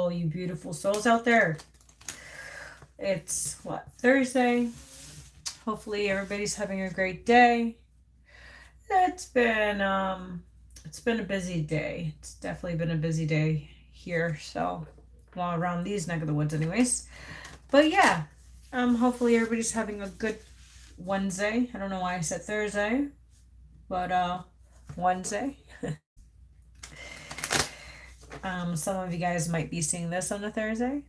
all you beautiful souls out there. It's what, Thursday? Hopefully everybody's having a great day. It's been a busy day. It's definitely been a busy day here, so well, around these neck of the woods anyways. But yeah, hopefully everybody's having a good Wednesday. I don't know why I said Thursday, but Wednesday. Some of you guys might be seeing this on a Thursday.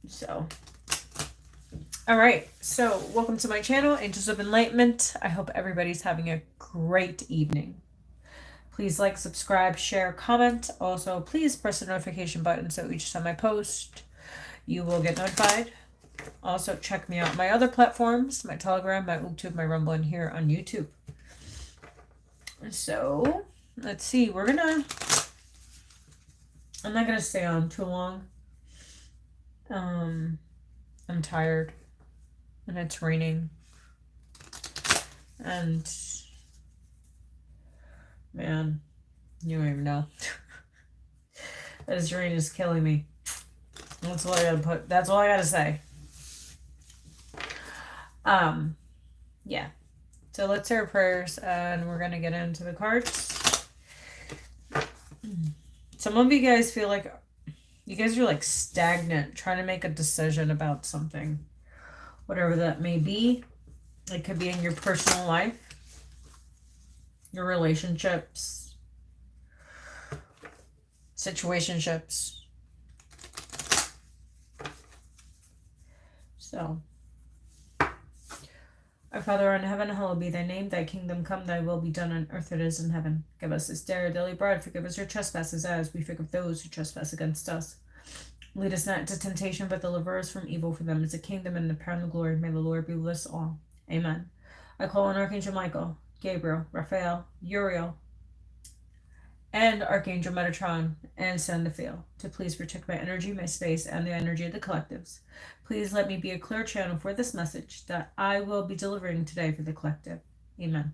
So, all right. So, welcome to my channel, Angels of Enlightenment. I hope everybody's having a great evening. Please like, subscribe, share, comment. Also, please press the notification button so each time I post, you will get notified. Also, check me out on my other platforms, my Telegram, my YouTube, my Rumble, and here on YouTube. So, let's see. I'm not going to stay on too long. I'm tired. And it's raining. And, man, you don't even know. This rain is killing me. That's all I gotta say. Yeah. So let's say our prayers and we're gonna get into the cards. Some of you guys feel like you guys are like stagnant, trying to make a decision about something. Whatever that may be. It could be in your personal life, your relationships, situationships. So, our Father in heaven, hallowed be thy name. Thy kingdom come, thy will be done on earth as it is in heaven. Give us this day our daily bread. Forgive us our trespasses as we forgive those who trespass against us. Lead us not into temptation, but deliver us from evil. For them is the kingdom and the power and the glory. May the Lord be with us all. Amen. I call on Archangel Michael, Gabriel, Raphael, Uriel, and Archangel Metatron and San Raphael to please protect my energy, my space, and the energy of the collectives. Please let me be a clear channel for this message that I will be delivering today for the collective. Amen.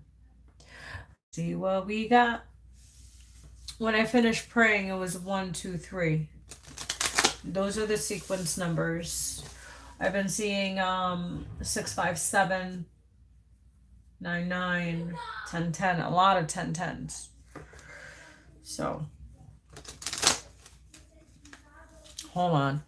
See what we got. When I finished praying, it was 1, 2, 3. Those are the sequence numbers. I've been seeing 6, 5, 7, 9, 9, 10, 10. A lot of 10, 10s. So, hold on.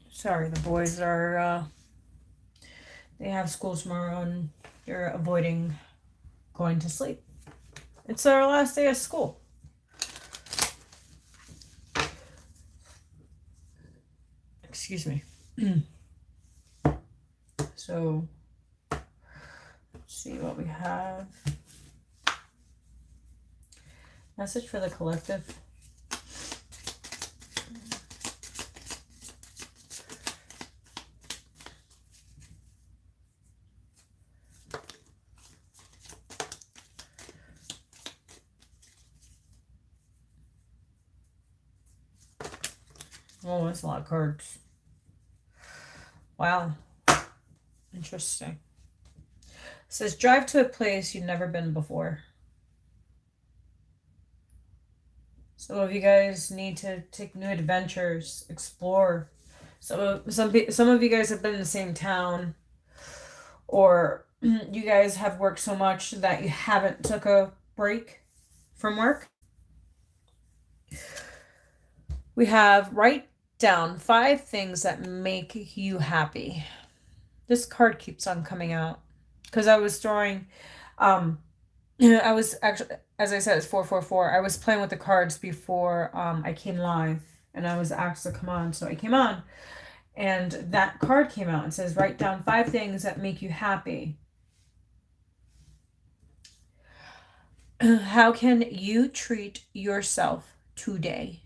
Sorry, the boys are, they have school tomorrow and they're avoiding going to sleep. It's our last day of school. Excuse me. So, let's see what we have. Message for the collective. Oh, that's a lot of cards. Wow. Interesting. It says, drive to a place you've never been before. Some of you guys need to take new adventures, explore. Some of you guys have been in the same town, or you guys have worked so much that you haven't took a break from work. We have write down 5 things that make you happy. This card keeps on coming out because I was throwing, I was actually, as I said, it's 444. I was playing with the cards before I came live and I was asked to come on. So I came on and that card came out and says, write down 5 things that make you happy. How can you treat yourself today?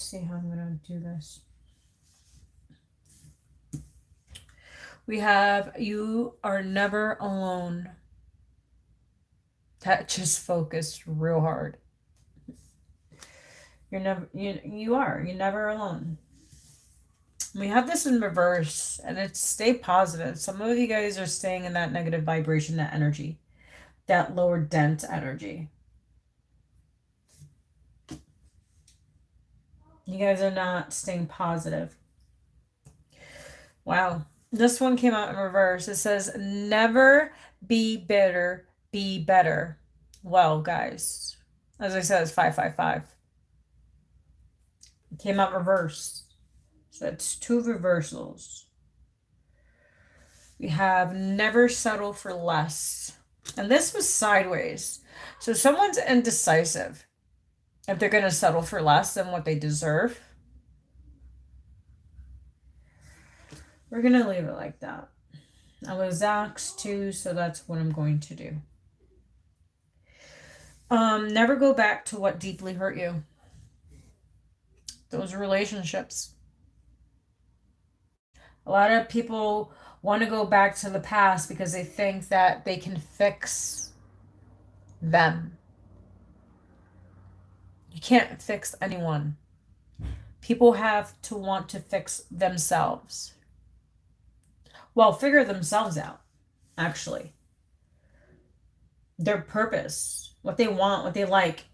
see how I'm going to do this. We have, you are never alone. That just focused real hard. You're never, you're never alone. We have this in reverse, and it's stay positive. Some of you guys are staying in that negative vibration, that energy, that lower dense energy. You guys are not staying positive. Wow. This one came out in reverse. It says, never be bitter, be better. Well, guys, as I said, it's 555. It came out reverse. So that's 2 reversals. We have never settle for less. And this was sideways. So someone's indecisive if they're going to settle for less than what they deserve. We're going to leave it like that. I was asked to, so that's what I'm going to do. Never go back to what deeply hurt you. Those relationships. A lot of people want to go back to the past because they think that they can fix them. You can't fix anyone. People have to want to fix themselves. Well, figure themselves out, actually. Their purpose, what they want, what they like,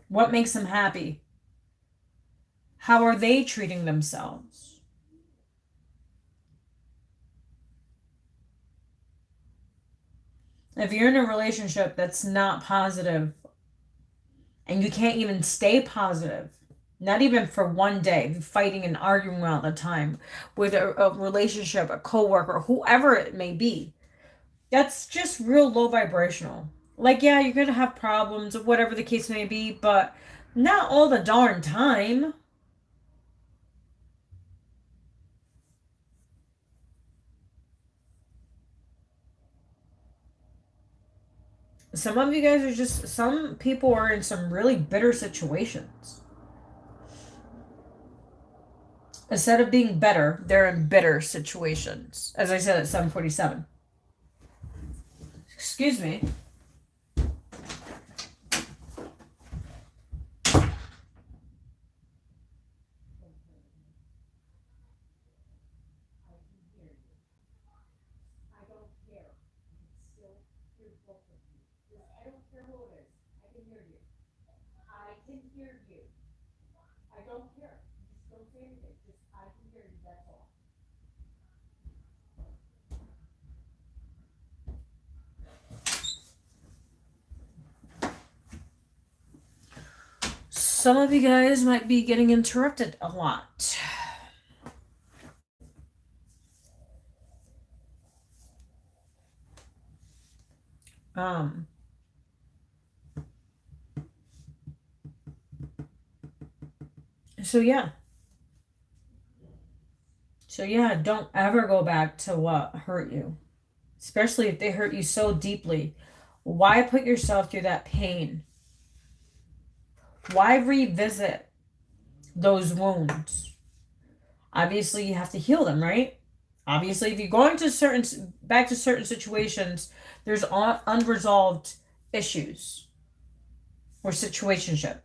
what makes them happy. How are they treating themselves? If you're in a relationship that's not positive and you can't even stay positive, not even for one day, fighting and arguing all the time with a relationship, a coworker, whoever it may be, that's just real low vibrational. Like, yeah, you're going to have problems or whatever the case may be, but not all the darn time. Some of you guys are just, some people are in some really bitter situations. Instead of being better, they're in bitter situations. As I said at 7:47. Excuse me. Some of you guys might be getting interrupted a lot. So yeah, don't ever go back to what hurt you, especially if they hurt you so deeply. Why put yourself through that pain? Why revisit those wounds? Obviously, you have to heal them, right? Obviously, if you're going to back to certain situations, there's unresolved issues or situationship.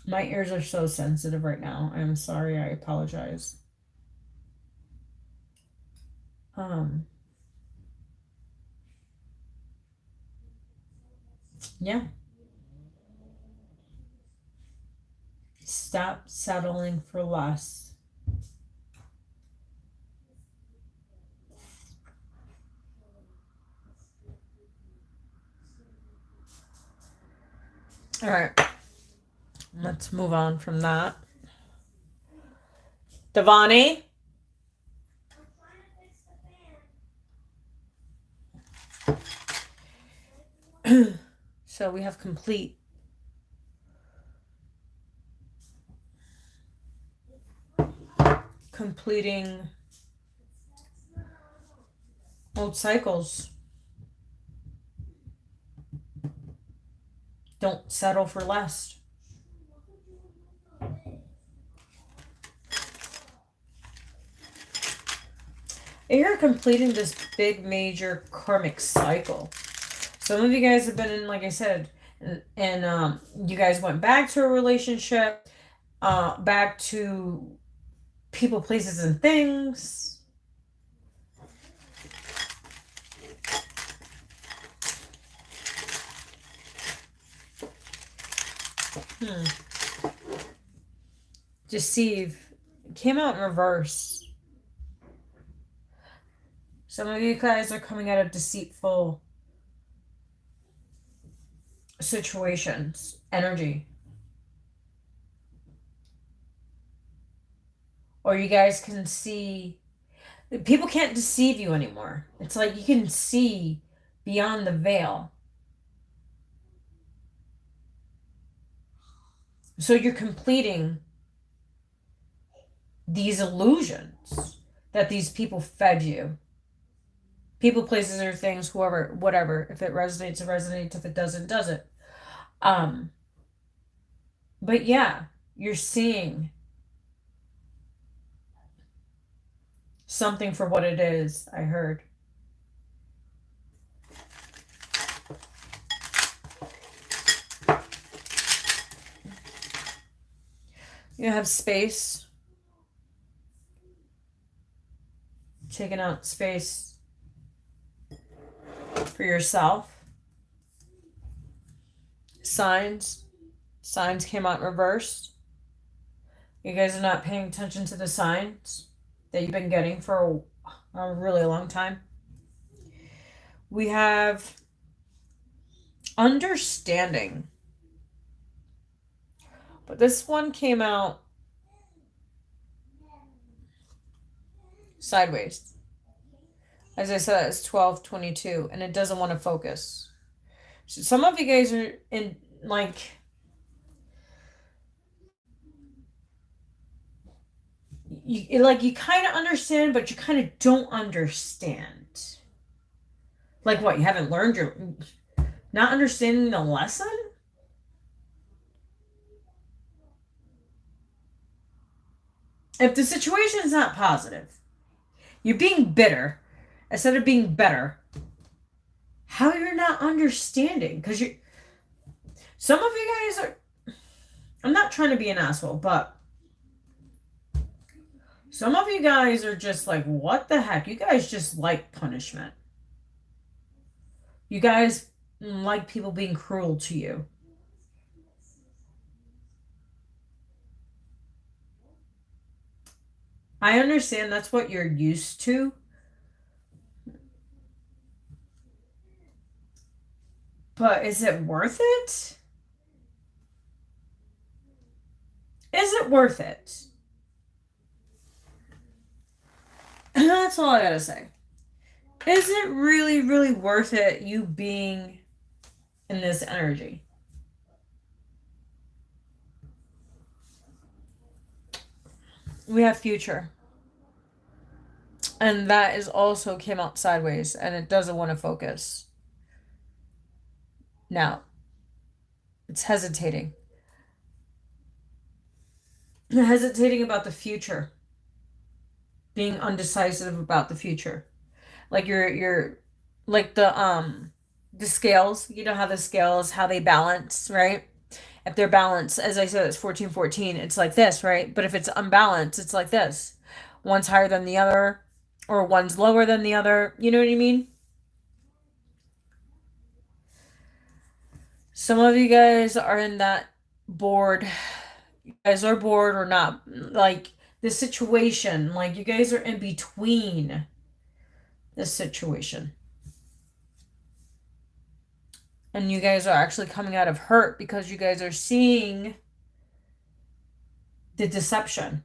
My ears are so sensitive right now. I'm sorry. I apologize. Yeah. Stop settling for less. All right. Let's move on from that. Devani? So we have completing old cycles. Don't settle for less. You're completing this big major karmic cycle. Some of you guys have been in, like I said, and you guys went back to a relationship, back to people, places, and things. Deceive. Came out in reverse. Some of you guys are coming out of deceitful situations, energy. Or you guys can see, people can't deceive you anymore. It's like you can see beyond the veil. So you're completing these illusions that these people fed you. People, places, or things, whoever, whatever. If it resonates, it resonates. If it doesn't, doesn't. But yeah, you're seeing something for what it is, I heard. You have space. Taking out space for yourself. Signs came out reversed. You guys are not paying attention to the signs that you've been getting for a really long time. We have understanding. But this one came out sideways. As I said, it's 12:22, and it doesn't want to focus. So some of you guys are in, like, you kind of understand, but you kind of don't understand. Like what? You haven't learned your, not understanding the lesson? If the situation is not positive, you're being bitter instead of being better. How you're not understanding? Because some of you guys are, I'm not trying to be an asshole, but some of you guys are just like, what the heck? You guys just like punishment. You guys like people being cruel to you. I understand that's what you're used to. But is it worth it? Is it worth it? That's all I gotta say. Is it really, really worth it, you being in this energy? We have future. And that is also came out sideways, and it doesn't want to focus. Now, it's hesitating. Hesitating about the future. Being undecisive about the future. Like you're like the scales, you know how the scales, how they balance, right? If they're balanced, as I said, it's 14-14, it's like this, right? But if it's unbalanced, it's like this. One's higher than the other, or one's lower than the other. You know what I mean? Some of you guys are in that bored. You guys are bored or not. Like the situation, like you guys are in between this situation. And you guys are actually coming out of hurt because you guys are seeing the deception.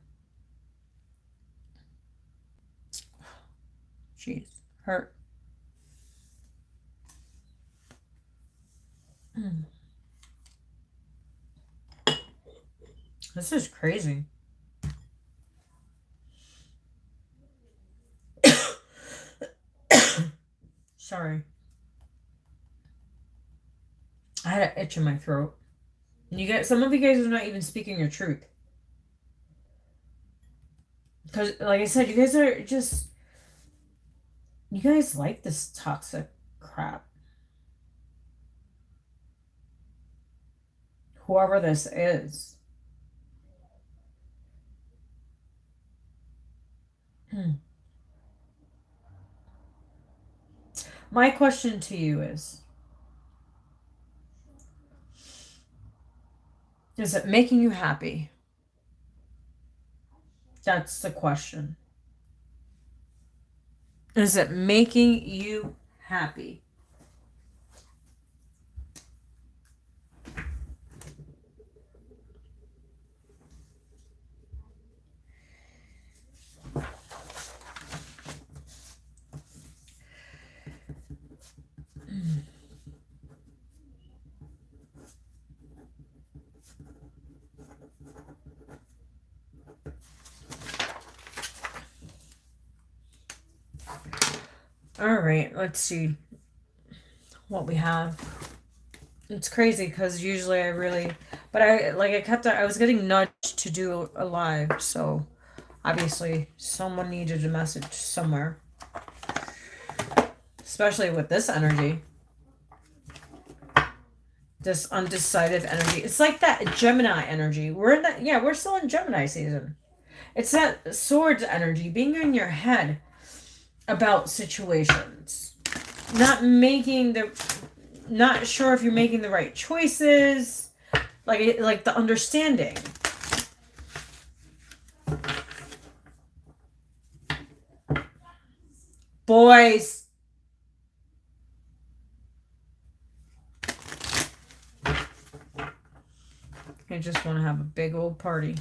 Jeez, hurt. This is crazy. Sorry. I had an itch in my throat. Some of you guys are not even speaking your truth. Because, like I said, you guys are just... You guys like this toxic crap. Whoever this is. My question to you is it making you happy? That's the question. Is it making you happy? All right, let's see what we have. It's crazy because usually I was getting nudged to do a live, so obviously someone needed a message somewhere, especially with this energy, this undecided energy. It's like that Gemini energy. We're still in Gemini season. It's that swords energy, being in your head about situations, not sure if you're making the right choices, like the understanding. Boys, I just want to have a big old party.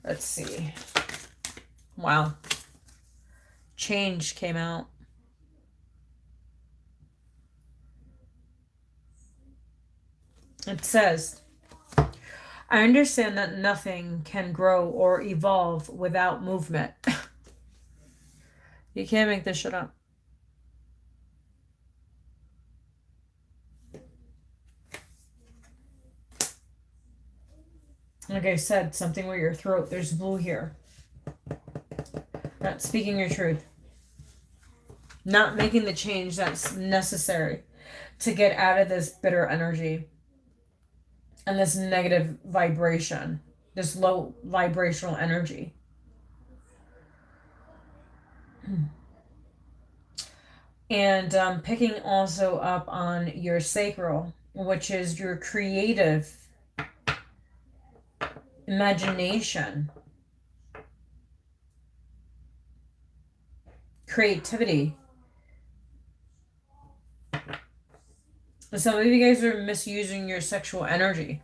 Let's see. Wow. Change came out. It says, I understand that nothing can grow or evolve without movement. You can't make this shit up. Like I said, something with your throat. There's blue here. Not speaking your truth. Not making the change that's necessary to get out of this bitter energy and this negative vibration, this low vibrational energy. And picking also up on your sacral, which is your creative imagination, creativity. Some of you guys are misusing your sexual energy.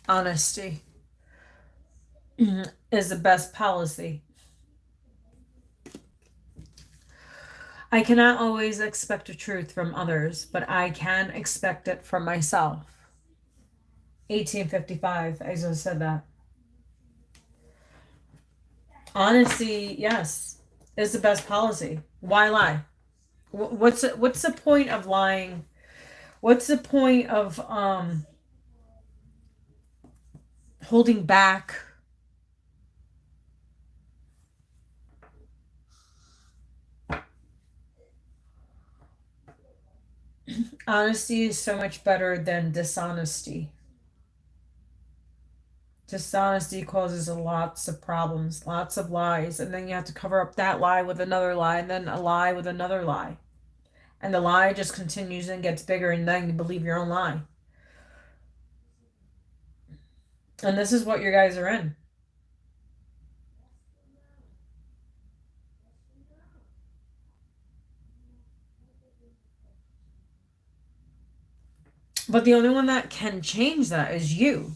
Honesty is the best policy. I cannot always expect the truth from others, but I can expect it from myself. 1855, I just said that. Honesty, yes, is the best policy. Why lie? What's the point of lying? What's the point of holding back? Honesty is so much better than dishonesty. Dishonesty causes lots of problems, lots of lies, and then you have to cover up that lie with another lie, and then a lie with another lie. And the lie just continues and gets bigger, and then you believe your own lie. And this is what you guys are in. But the only one that can change that is you.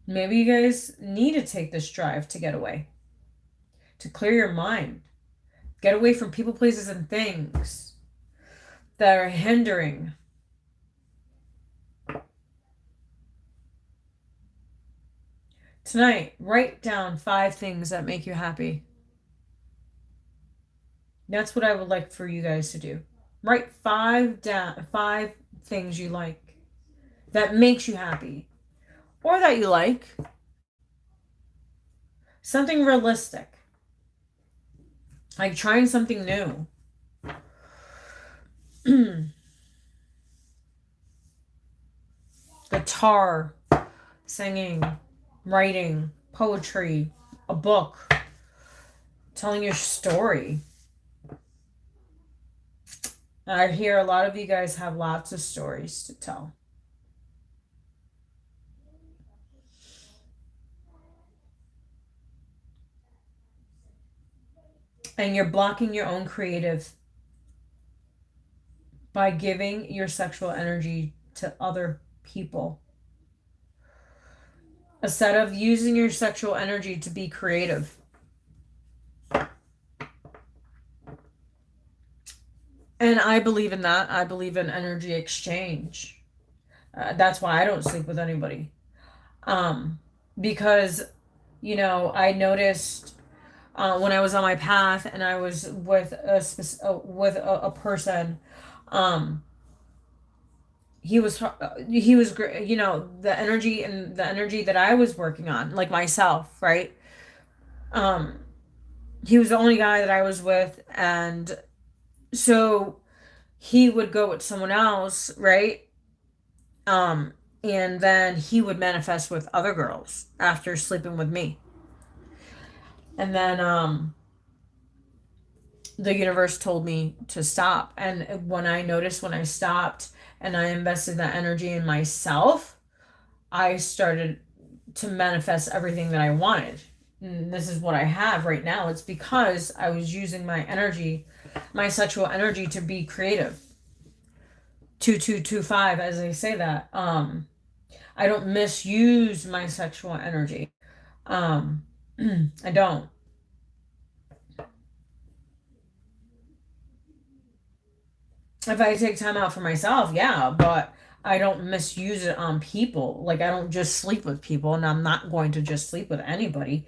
Maybe you guys need to take this drive to get away. To clear your mind. Get away from people, places, and things that are hindering Tonight, write down 5 things that make you happy. That's what I would like for you guys to do. Write 5 things you like that makes you happy or that you like. Something realistic. Like trying something new. Guitar, singing, writing, poetry, a book, telling your story. I hear a lot of you guys have lots of stories to tell. And you're blocking your own creative by giving your sexual energy to other people. Instead of using your sexual energy to be creative. And I believe in that. I believe in energy exchange. That's why I don't sleep with anybody. Because, I noticed when I was on my path and I was with a person, he was great. The energy that I was working on, like myself, right? He was the only guy that I was with, and so he would go with someone else, right? And then he would manifest with other girls after sleeping with me. And then the universe told me to stop. And when I stopped and I invested that energy in myself, I started to manifest everything that I wanted. And this is what I have right now. It's because I was using my energy, my sexual energy, to be creative. 2225, as I say that. I don't misuse my sexual energy. I don't. If I take time out for myself, yeah, but I don't misuse it on people. Like I don't just sleep with people, and I'm not going to just sleep with anybody.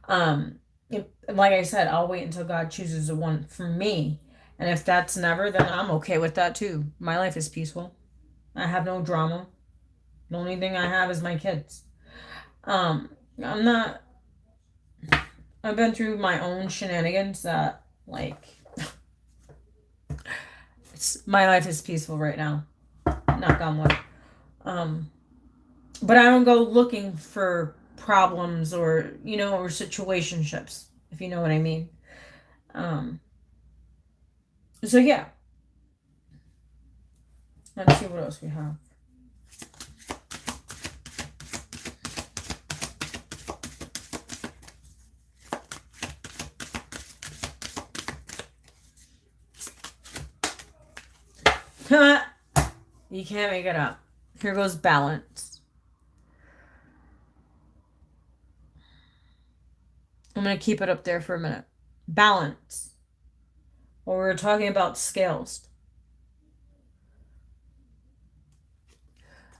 Like I said, I'll wait until God chooses the one for me. And if that's never, then I'm okay with that too. My life is peaceful. I have no drama. The only thing I have is my kids. I'm not, I've been through my own shenanigans that, like, my life is peaceful right now. Knock on wood. But I don't go looking for problems or situationships, if you know what I mean. So yeah. Let's see what else we have. You can't make it up. Here goes balance. I'm going to keep it up there for a minute. Balance. Well, we were talking about scales.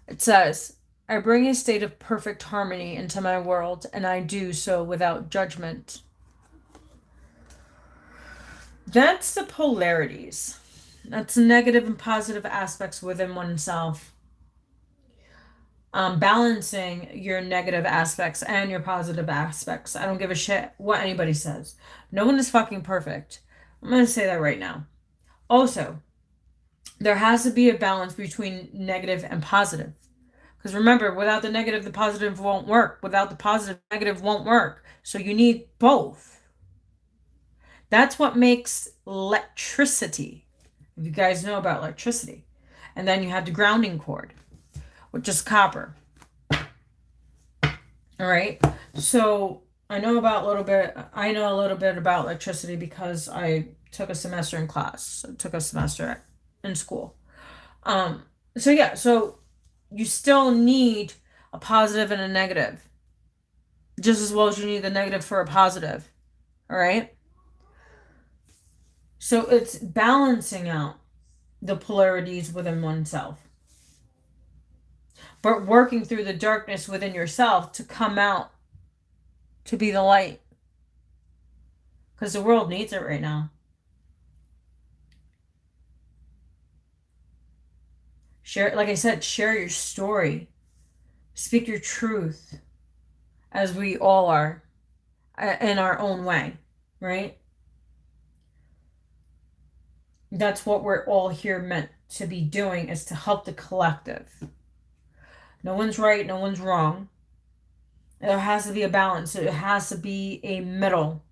It says, I bring a state of perfect harmony into my world, and I do so without judgment. That's the polarities. That's negative and positive aspects within oneself. Balancing your negative aspects and your positive aspects. I don't give a shit what anybody says. No one is fucking perfect. I'm going to say that right now. Also, there has to be a balance between negative and positive. Because remember, without the negative, the positive won't work. Without the positive, negative won't work. So you need both. That's what makes electricity. If you guys know about electricity. And then you have the grounding cord, which is copper. All right. So I know a little bit about electricity because I took a semester in class. I took a semester in school. So yeah, so you still need a positive and a negative. Just as well as you need the negative for a positive. All right? So it's balancing out the polarities within oneself. But working through the darkness within yourself to come out to be the light. Because the world needs it right now. Share, like I said, share your story. Speak your truth, as we all are, in our own way, right? That's what we're all here meant to be doing, is to help the collective. No one's right, no one's wrong. There has to be a balance. It has to be a middle.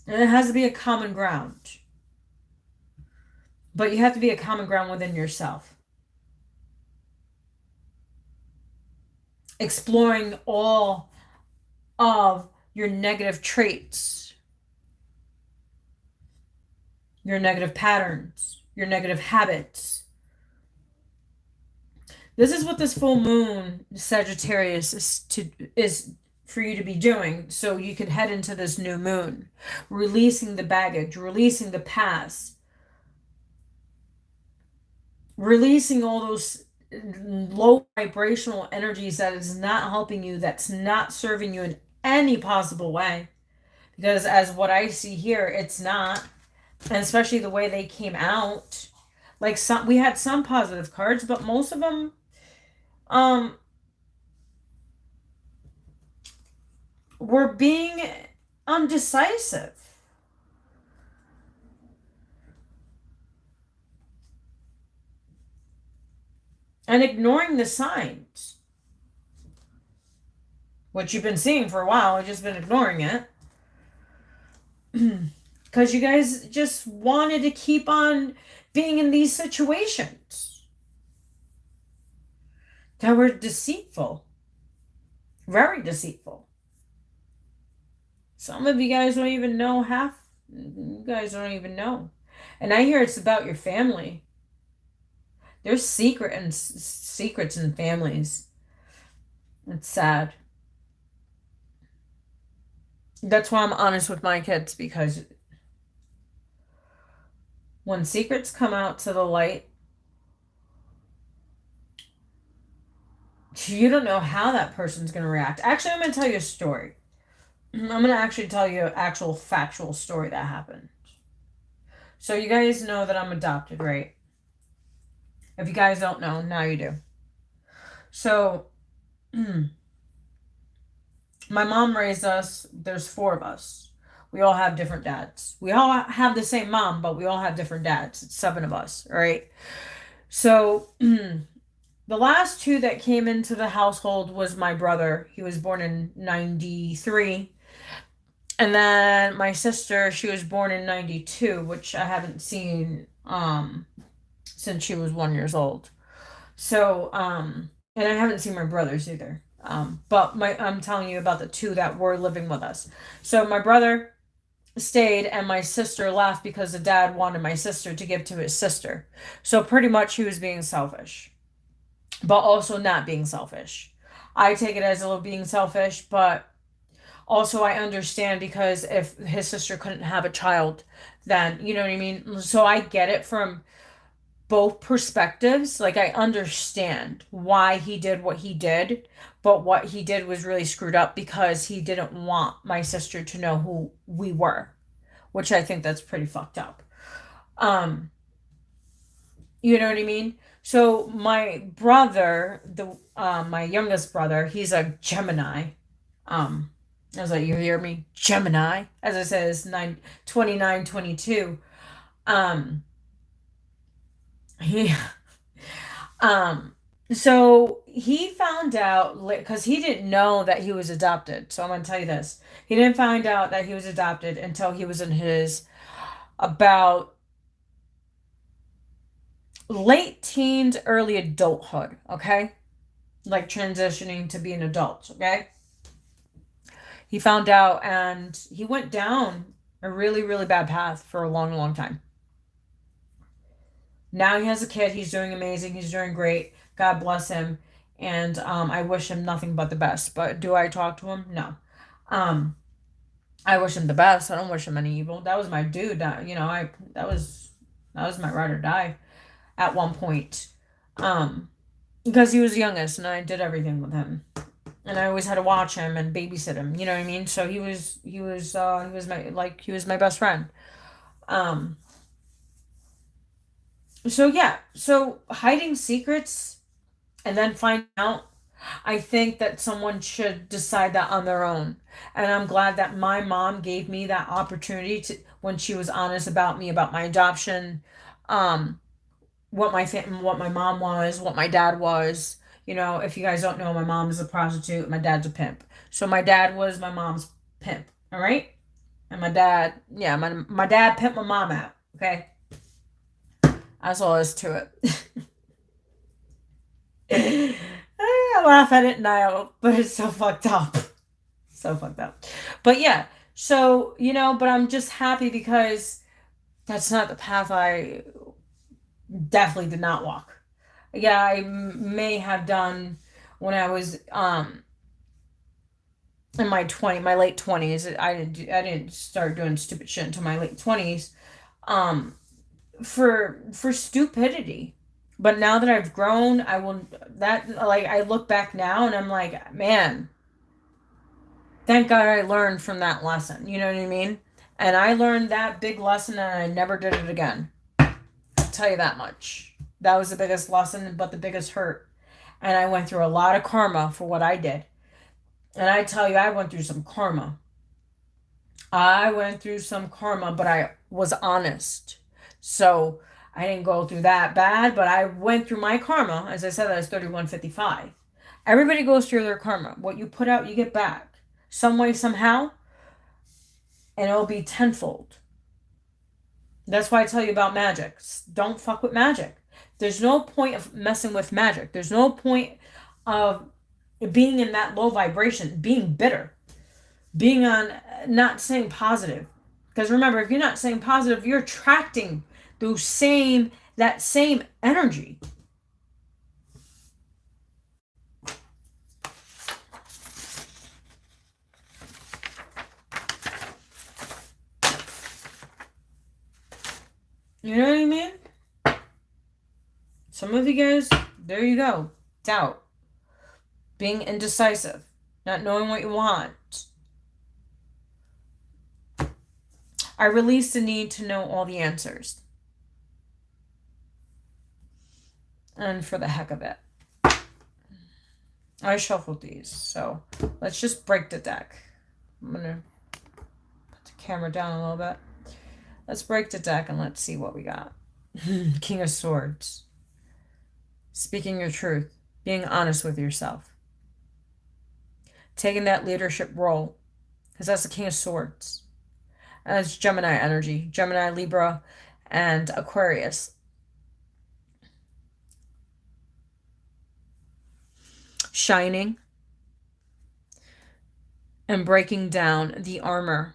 And it has to be a common ground. But you have to be a common ground within yourself. Exploring all of your negative traits, your negative patterns, your negative habits. This is what this full moon, Sagittarius, is for you to be doing, so you can head into this new moon, releasing the baggage, releasing the past, releasing all those low vibrational energies that is not helping you, that's not serving you in any possible way. Because as what I see here, it's not. And especially the way they came out. Like, we had some positive cards, but most of them were being undecisive. And ignoring the signs. What you've been seeing for a while, I've just been ignoring it. Because you guys just wanted to keep on being in these situations that were deceitful. Very deceitful. Some of you guys don't even know half. You guys don't even know. And I hear it's about your family. There's secrets in families. It's sad. That's why I'm honest with my kids, because when secrets come out to the light, you don't know how that person's going to react. Actually, I'm going to tell you a story. I'm going to actually tell you an actual factual story that happened. So you guys know that I'm adopted, right? If you guys don't know, now you do. So, my mom raised us. There's 4 of us. We all have different dads. We all have the same mom, but we all have different dads. It's 7 of us, right? So, the last 2 that came into the household was my brother. He was born in 93. And then my sister, she was born in 92, which I haven't seen since she was 1 year old. So, and I haven't seen my brothers either. But I'm telling you about the 2 that were living with us. So my brother stayed and my sister left because the dad wanted my sister to give to his sister. So pretty much he was being selfish, but also not being selfish. I take it as a little being selfish, but also I understand, because if his sister couldn't have a child, then, you know what I mean? So I get it from both perspectives. Like, I understand why he did what he did, but what he did was really screwed up, because he didn't want my sister to know who we were, which I think that's pretty fucked up. You know what I mean? So my brother, my youngest brother, he's a Gemini. I was like, you hear me? Gemini. As I said, it's 29, 22. He, so he found out, because he didn't know that he was adopted. So I'm going to tell you this. He didn't find out that he was adopted until he was in his about late teens, early adulthood. Okay. Like transitioning to being adults. Okay. He found out, and he went down a really, really bad path for a long, long time. Now he has a kid. He's doing amazing. He's doing great. God bless him. And I wish him nothing but the best. But do I talk to him? No. I wish him the best. I don't wish him any evil. That was my dude. That was my ride or die at one point. because he was the youngest and I did everything with him. And I always had to watch him and babysit him, you know what I mean? So he was my best friend. Um so yeah, so hiding secrets and then find out, I think that someone should decide that on their own. And I'm glad that my mom gave me that opportunity to, when she was honest about me, about my adoption, um, what my mom was, what my dad was. You know, if you guys don't know, my mom is a prostitute, my dad's a pimp. So my dad was my mom's pimp, all right? And my dad, yeah, my dad pimped my mom out, okay? That's all there is to it. I laugh at it now, but it's so fucked up. So fucked up. But yeah, so, you know, but I'm just happy because that's not the path I definitely did not walk. Yeah, may have done when I was in my late 20s. I didn't start doing stupid shit until my late 20s um for stupidity. But now that I've grown, I will that like I look back now and I'm like, man, thank God I learned from that lesson. You know what I mean? And I learned that big lesson and I never did it again. I'll tell you that much. That was the biggest lesson, but the biggest hurt. And I went through a lot of karma for what I did. And I tell you, I went through some karma. I went through some karma, but I was honest. So I didn't go through that bad, but I went through my karma. As I said, I was 3155. Everybody goes through their karma. What you put out, you get back. Some way, somehow, and it'll be tenfold. That's why I tell you about magic. Don't fuck with magic. There's no point of messing with magic. There's no point of being in that low vibration, being bitter, being on not saying positive. Because remember, if you're not saying positive, you're attracting that same energy. You know what I mean? Some of you guys, there you go. Doubt. Being indecisive. Not knowing what you want. I release the need to know all the answers. And for the heck of it, I shuffled these. So let's just break the deck. I'm going to put the camera down a little bit. Let's break the deck and let's see what we got. King of Swords. Speaking your truth. Being honest with yourself. Taking that leadership role. Because that's the King of Swords. And that's Gemini energy. Gemini, Libra, and Aquarius. Shining. And breaking down the armor.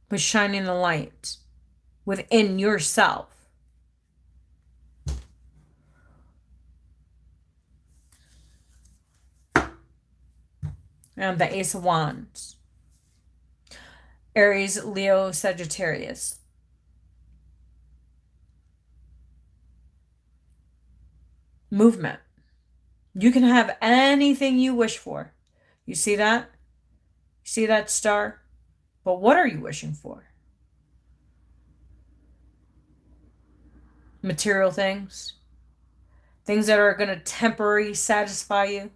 With shining the light within yourself. And the Ace of Wands. Aries, Leo, Sagittarius. Movement. You can have anything you wish for. You see that? You see that star? But what are you wishing for? Material things? Things that are going to temporarily satisfy you?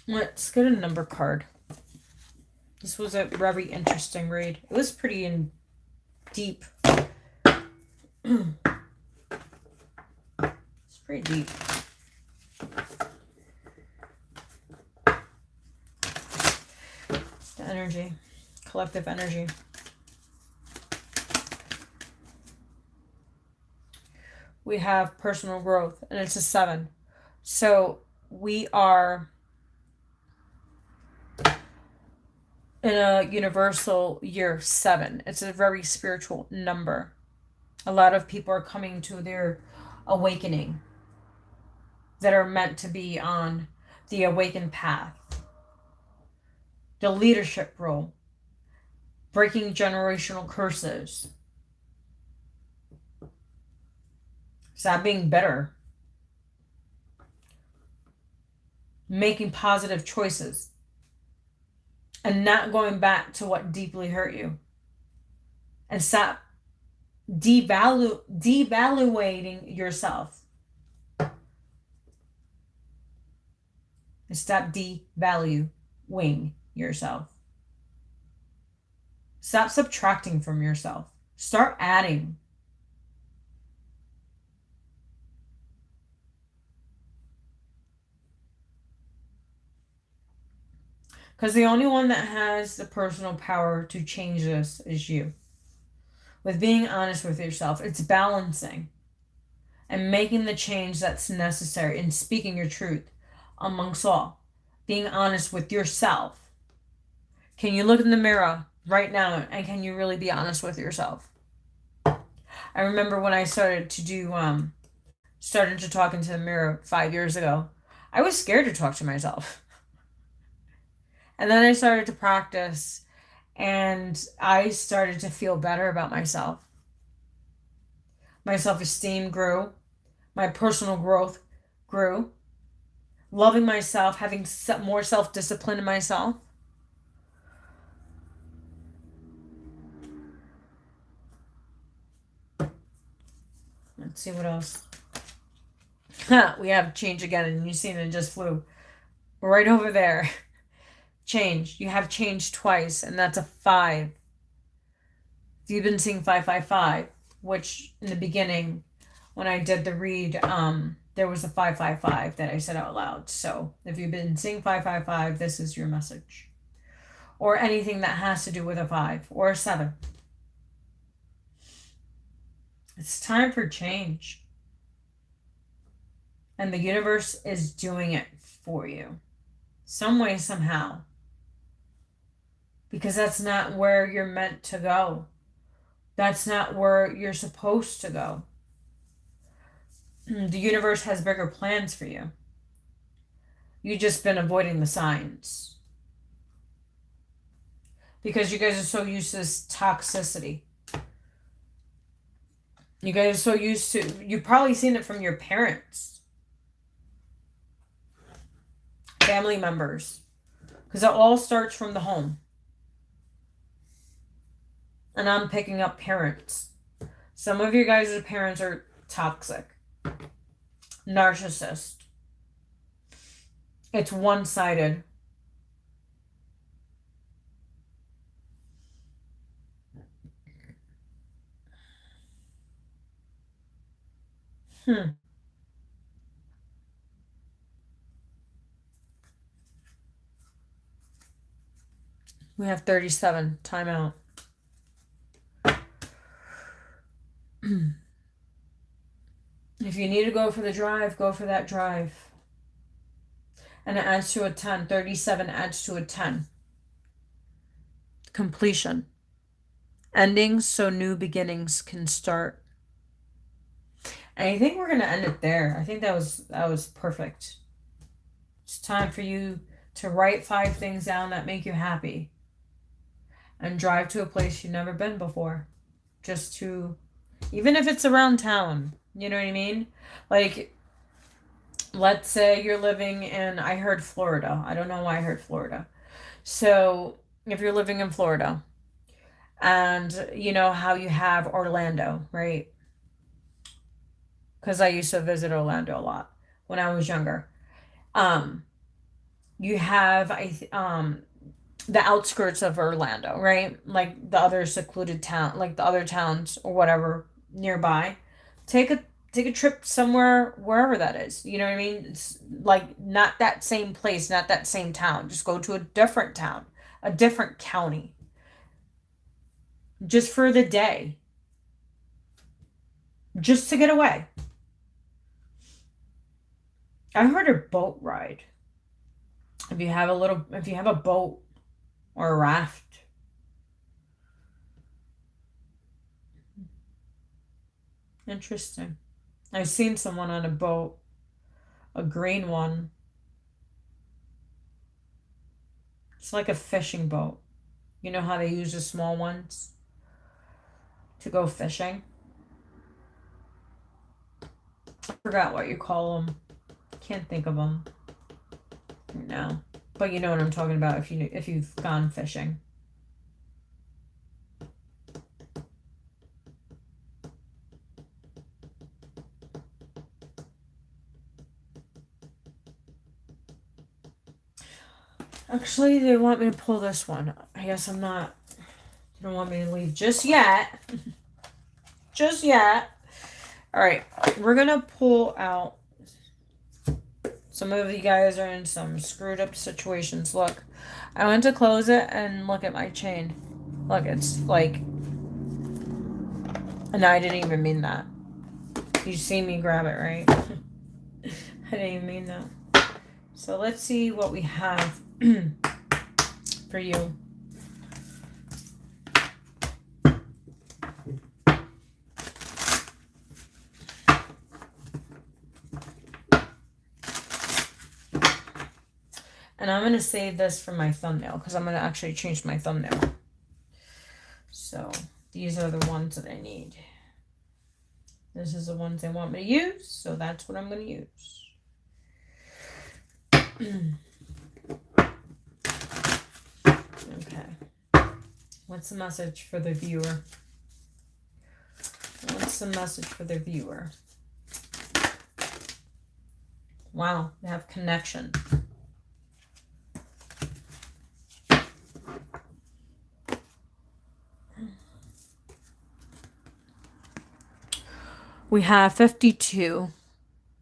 Let's get a number card. This was a very interesting read. It was pretty deep. It's pretty deep. The energy. Collective energy. We have personal growth, and it's a 7. So we are in a universal year 7. It's a very spiritual number. A lot of people are coming to their awakening that are meant to be on the awakened path. The leadership role. Breaking generational curses. Stop being bitter. Making positive choices. And not going back to what deeply hurt you. And stop devaluating yourself. And stop devaluing yourself. Stop subtracting from yourself. Start adding. Because the only one that has the personal power to change this is you. With being honest with yourself, it's balancing and making the change that's necessary and speaking your truth amongst all. Being honest with yourself. Can you look in the mirror right now and can you really be honest with yourself? I remember when I started to talk into the mirror 5 years ago, I was scared to talk to myself. And then I started to practice and I started to feel better about myself. My self-esteem grew. My personal growth grew. Loving myself, having more self-discipline in myself. Let's see what else. We have change again, and you've seen it just flew right over there. Change. You have change twice, and that's a 5. If you've been seeing 555, which in the beginning, when I did the read, there was a 555 that I said out loud. So if you've been seeing 555, this is your message. Or anything that has to do with a 5 or a 7. It's time for change. And the universe is doing it for you. Some way, somehow. Because that's not where you're meant to go. That's not where you're supposed to go. The universe has bigger plans for you. You've just been avoiding the signs. Because you guys are so used to this toxicity. You guys are so used to, you've probably seen it from your parents. Family members. Because it all starts from the home. And I'm picking up parents. Some of you guys' parents are toxic. Narcissist. It's one-sided. We have 37. Time out. If you need to go for the drive, go for that drive. And it adds to a 10. 37 adds to a 10. Completion. Endings so new beginnings can start. And I think we're going to end it there. I think that was perfect. It's time for you to write 5 things down that make you happy. And drive to a place you've never been before. Just to, even if it's around town, you know what I mean? Like, let's say you're living in, I heard Florida. I don't know why I heard Florida. So if you're living in Florida and you know how you have Orlando, right? Because I used to visit Orlando a lot when I was younger. You have the outskirts of Orlando, right? Like the other secluded town, like the other towns or whatever nearby. Take a trip somewhere, wherever that is. You know what I mean? It's like not that same place, not that same town. Just go to a different town, a different county. Just for the day. Just to get away. I heard a boat ride. If you have a boat or a raft. Interesting. I've seen someone on a boat, a green one. It's like a fishing boat. You know how they use the small ones to go fishing? I forgot what you call them. Can't think of them. No. But you know what I'm talking about if you've gone fishing. Actually, they want me to pull this one. I guess I'm not. They don't want me to leave just yet. Just yet. All right, we're gonna pull out. Some of you guys are in some screwed up situations. Look, I went to close it and look at my chain. Look, it's like, and I didn't even mean that. You see me grab it, right? I didn't even mean that. So let's see what we have for you. And I'm going to save this for my thumbnail because I'm going to actually change my thumbnail. So these are the ones that I need. This is the ones they want me to use, so that's what I'm going to use. Okay. What's the message for the viewer? What's the message for the viewer? Wow, they have connection. We have 52.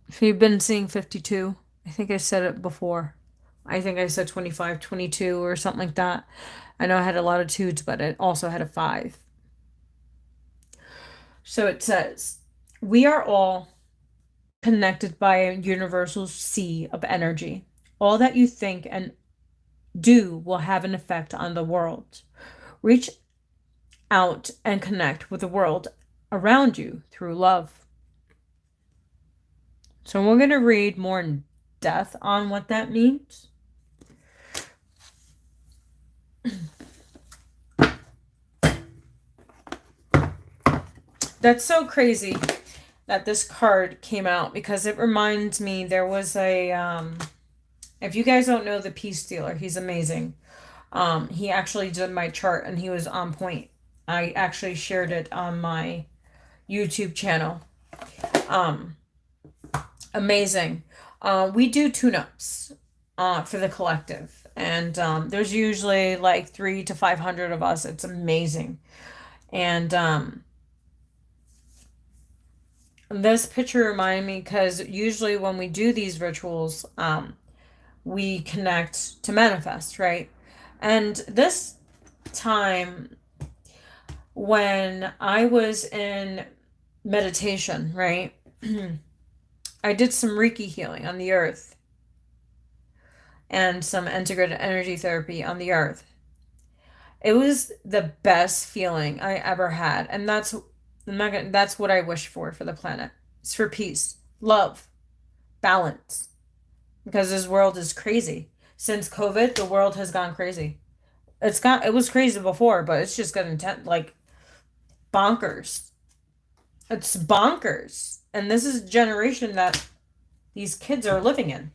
If you've been seeing 52, I think I said it before. I think I said 25, 22 or something like that. I know I had a lot of twos, but it also had a 5. So it says, we are all connected by a universal sea of energy. All that you think and do will have an effect on the world. Reach out and connect with the world around you through love. So we're going to read more in depth on what that means. That's so crazy that this card came out because it reminds me there was a if you guys don't know the Peace Dealer, he's amazing. He actually did my chart and he was on point. I actually shared it on my YouTube channel. Amazing. We do tune-ups for the collective, and there's usually like 300 to 500 of us. It's amazing. And this picture reminded me because usually when we do these rituals, we connect to manifest, right? And this time when I was in meditation, right? I did some Reiki healing on the earth and some integrated energy therapy on the earth. It was the best feeling I ever had. And that's what I wish for the planet. It's for peace, love, balance. Because this world is crazy. Since COVID, the world has gone crazy. It was crazy before, but it's just gotten like bonkers. It's bonkers. And this is a generation that these kids are living in.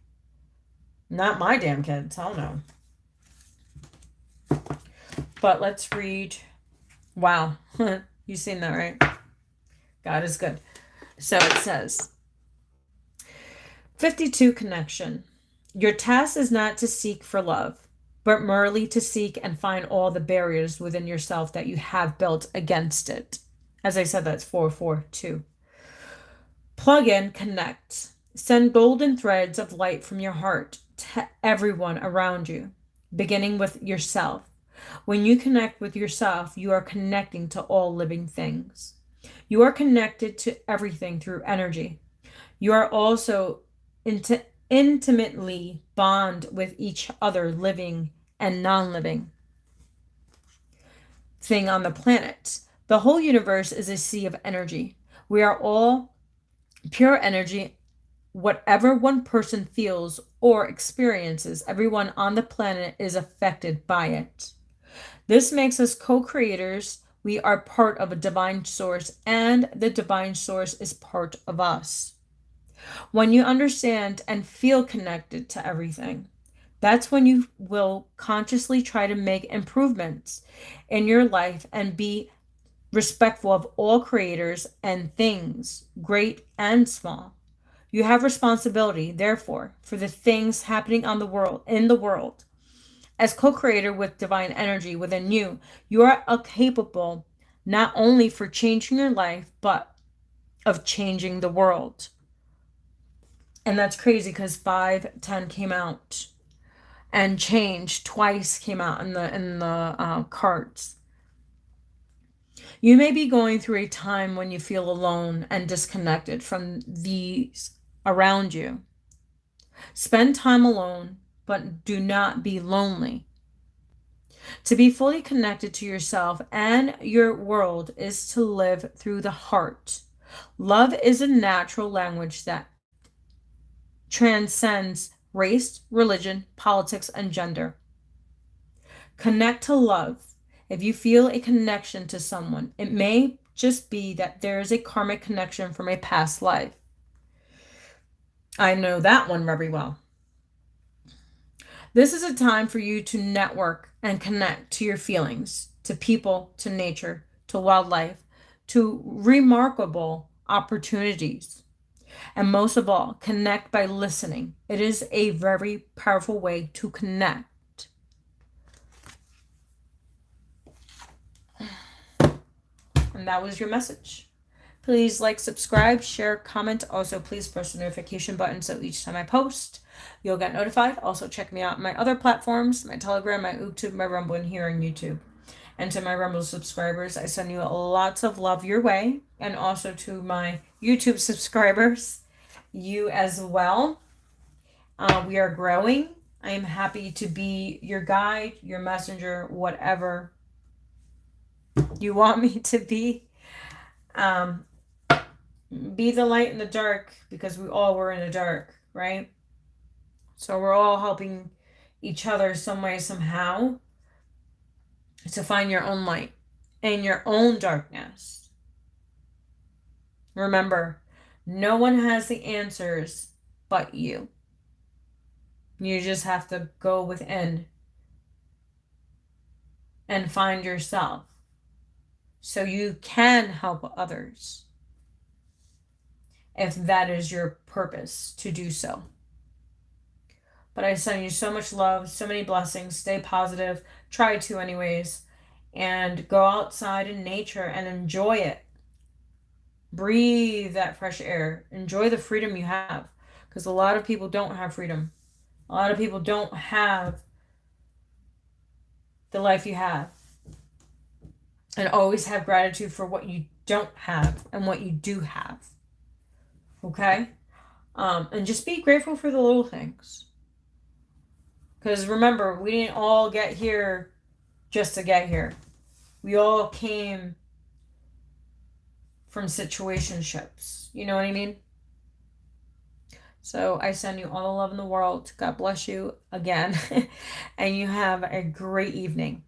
Not my damn kids. Hell no. But let's read. Wow. You've seen that, right? God is good. So it says, 52 connection. Your task is not to seek for love, but merely to seek and find all the barriers within yourself that you have built against it. As I said, that's 442. Plug in, connect. Send golden threads of light from your heart to everyone around you, beginning with yourself. When you connect with yourself, you are connecting to all living things. You are connected to everything through energy. You are also intimately bond with each other, living and non-living thing on the planet. The whole universe is a sea of energy. We are all pure energy. Whatever one person feels or experiences, everyone on the planet is affected by it. This makes us co-creators. We are part of a divine source, and the divine source is part of us. When you understand and feel connected to everything, that's when you will consciously try to make improvements in your life and be respectful of all creators and things, great and small. You have responsibility, therefore, for the things happening in the world. As co-creator with divine energy within you, you are capable not only for changing your life, but of changing the world. And that's crazy because 510 came out and change twice came out in the cards. You may be going through a time when you feel alone and disconnected from these around you. Spend time alone, but do not be lonely. To be fully connected to yourself and your world is to live through the heart. Love is a natural language that transcends race, religion, politics, and gender. Connect to love. If you feel a connection to someone, it may just be that there is a karmic connection from a past life. I know that one very well. This is a time for you to network and connect to your feelings, to people, to nature, to wildlife, to remarkable opportunities. And most of all, connect by listening. It is a very powerful way to connect. And that was your message. Please like, subscribe, share, comment. Also, please press the notification button so each time I post, you'll get notified. Also, check me out on my other platforms, my Telegram, my YouTube, my Rumble, and here on YouTube. And to my Rumble subscribers, I send you lots of love your way. And also to my YouTube subscribers, you as well. We are growing. I am happy to be your guide, your messenger, whatever you want me to be. Be the light in the dark, because we all were in the dark, right? So we're all helping each other some way, somehow, to find your own light and your own darkness. Remember, no one has the answers but you. You just have to go within and find yourself so you can help others, if that is your purpose to do so. But I send you so much love, so many blessings. Stay positive. Try to anyways. And go outside in nature and enjoy it. Breathe that fresh air. Enjoy the freedom you have. Because a lot of people don't have freedom. A lot of people don't have the life you have. And always have gratitude for what you don't have and what you do have. Okay? And just be grateful for the little things. Because remember, we didn't all get here just to get here. We all came from situationships. You know what I mean? So I send you all the love in the world. God bless you again. And you have a great evening.